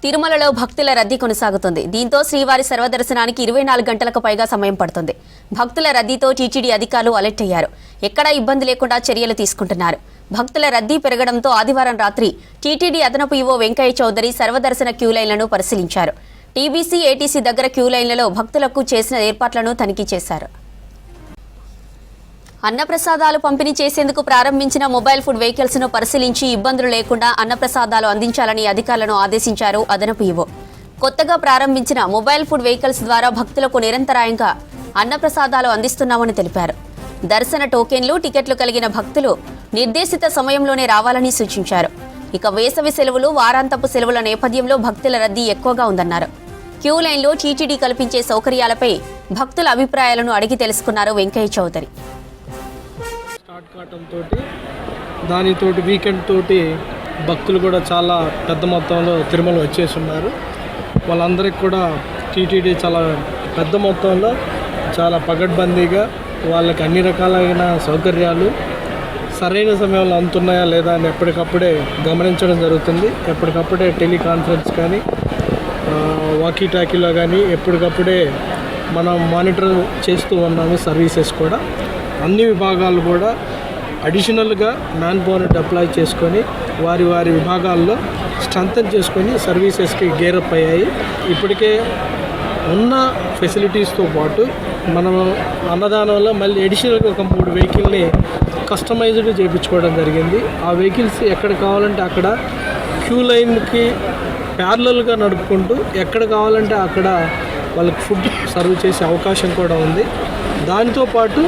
తిరుమలలో భక్తుల రద్దీ కొనసాగుతుంది. దీంతో శ్రీవారి సర్వదర్శనానికి 24 గంటలకు పైగా సమయం పడుతుంది. భక్తుల రద్దీతో టీటీడీ అధికారులు అలర్ట్ అయ్యారు. ఎక్కడా ఇబ్బంది లేకుండా చర్యలు తీసుకుంటున్నారు. భక్తుల రద్దీ పెరగడంతో ఆదివారం రాత్రి టీటీడీ అదనపు ఈవో వెంకయ్య చౌదరి సర్వదర్శన క్యూలైన్లను పరిశీలించారు. టీబీసీ, ఏటీసీ దగ్గర క్యూలైన్లలో భక్తులకు చేసిన ఏర్పాట్లను తనిఖీ చేశారు. అన్నప్రసాదాలు పంపిణీ చేసేందుకు ప్రారంభించిన మొబైల్ ఫుడ్ వెహికల్స్ ను పరిశీలించి ఇబ్బందులు లేకుండా అన్నప్రసాదాలు అందించాలని అధికారులను ఆదేశించారు అదనపు ఈవో. కొత్తగా ప్రారంభించిన మొబైల్ ఫుడ్ వెహికల్స్ ద్వారా భక్తులకు నిరంతరాయంగా అన్నప్రసాదాలు అందిస్తున్నామని తెలిపారు. దర్శన టోకెన్లు, టికెట్లు కలిగిన భక్తులు నిర్దేశిత సమయంలోనే రావాలని సూచించారు. ఇక వేసవి సెలవులు, వారాంతపు సెలవుల నేపథ్యంలో భక్తుల రద్దీ ఎక్కువగా ఉందన్నారు. క్యూ లైన్లో టీటీడీ కల్పించే సౌకర్యాలపై భక్తుల అభిప్రాయాలను అడిగి తెలుసుకున్నారు వెంకయ్య చౌదరి. స్టార్ట్ కావడంతో దానితోటి వీకెండ్ తోటి భక్తులు కూడా చాలా పెద్ద మొత్తంలో తిరుమల వచ్చేసి ఉన్నారు. వాళ్ళందరికీ కూడా టీటీడీ చాలా పెద్ద మొత్తంలో చాలా పగడ్బందీగా వాళ్ళకి అన్ని రకాలైన సౌకర్యాలు సరైన సమయంలో అందుతున్నాయా లేదా అని ఎప్పటికప్పుడే గమనించడం జరుగుతుంది. ఎప్పటికప్పుడే టెలికాన్ఫరెన్స్ కానీ వాకీ టాకీలో కానీ ఎప్పటికప్పుడే మనం మానిటర్ చేస్తూ ఉన్నాము. సర్వీసెస్ కూడా అన్ని విభాగాలు కూడా అడిషనల్గా మ్యాన్ పవర్ని అప్లై చేసుకొని వారి వారి విభాగాల్లో స్ట్రెంథన్ చేసుకొని సర్వీసెస్కి గేరప్ అయ్యాయి. ఇప్పటికే ఉన్న ఫెసిలిటీస్తో పాటు మనం అన్నదానంలో మళ్ళీ అడిషనల్గా ఒక 3 వెహికల్ని కస్టమైజ్డ్ చేయించుకోవడం జరిగింది. ఆ వెహికల్స్ ఎక్కడ కావాలంటే అక్కడ క్యూ లైన్కి ప్యారలల్గా నడుపుకుంటూ ఎక్కడ కావాలంటే అక్కడ వాళ్ళకి ఫుడ్ సర్వ్ చేసే అవకాశం కూడా ఉంది. దానితో పాటు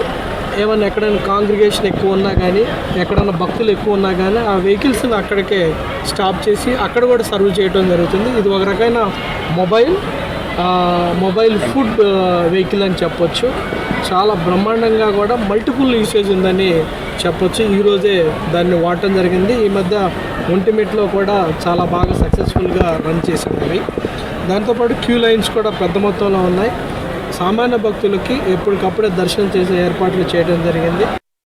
ఏమన్నా ఎక్కడైనా కాంగ్రిగేషన్ ఎక్కువ ఉన్నా కానీ, ఎక్కడైనా భక్తులు ఎక్కువ ఉన్నా కానీ ఆ వెహికల్స్ని అక్కడికే స్టాప్ చేసి అక్కడ కూడా సర్వ్ చేయడం జరుగుతుంది. ఇది ఒక రకమైన మొబైల్ ఫుడ్ వెహికల్ అని చెప్పొచ్చు. చాలా బ్రహ్మాండంగా కూడా మల్టిపుల్ యూసేజ్ ఉందని చెప్పొచ్చు. ఈరోజే దాన్ని వాడటం జరిగింది. ఈ మధ్య ఒంటిమిట్లో కూడా చాలా బాగా సక్సెస్ఫుల్గా రన్ చేసినవి. దాంతోపాటు క్యూ లైన్స్ కూడా పెద్ద మొత్తంలో ఉన్నాయి. సామాన్య భక్తులకి ఎప్పటికప్పుడే దర్శనం చేసే ఏర్పాట్లు చేయడం జరిగింది.